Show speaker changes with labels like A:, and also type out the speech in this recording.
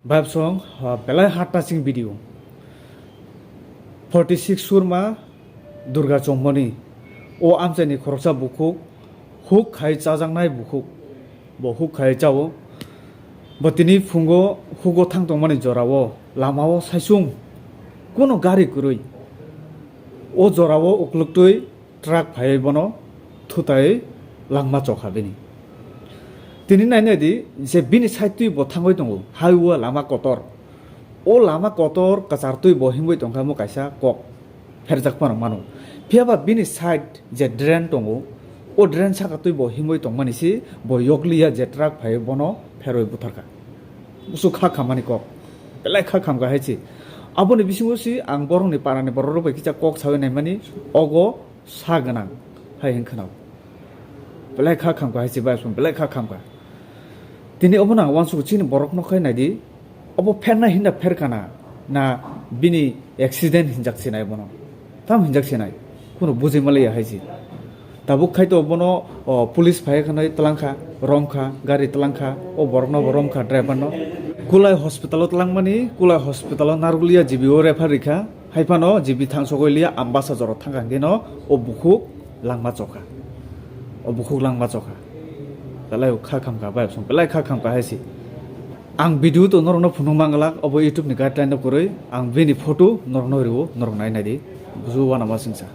A: Bab song belai heart touching video 46 surma Durga Tongmani o amchani khoroksa bukhuk huk khai chajangnai bukhuk bo huk khai chao botini phungo hugo thang tongmani jorao lamao saisung kono gari kurui o jorao ukluktui truck phai bono thutai langma chokha bini tini naine di je bini saitui bo thangoi tongo haiwa lama kotor o lama kotor kachartui bo hingoi tongkha mo kaisa kok pherjak pan manu phiaba bini side je drain tongo o drain sakatui bo hingoi tongmani si bo yokliya je truck phai bono pheroi butharka usu kha khamani kok belai kha khamga haichi aboni bisingo si ang borongni parani bororo bai kicha kok sawi nai mani ogo sa Gwnang hai hingkhanau belai kha khamga haichi bai sum belai kha khamga tini obona wansu chini borok no khai nai di obo pherna hinda pherkana na bini accident hinjak sinai bono tam hinjak sinai kono bujai malaya haichi tabuk khai to bono police phai khanai tlangkha romkha gari tlangkha o borokno romkha driver no Klai hospital Langmani Klai hospital narulia GBO refer rikha haipano GB Thang sogoilia ambassador thangangeno o bukhuk Langma Chokha o bukhuk Langma Chokha belai kha khamka bai som belai kha khamka haisi ang video to norno phunung mangalak obo YouTube ni guideline no kuroi ang bini photo norno riwo nornai nai di buju wana masingsa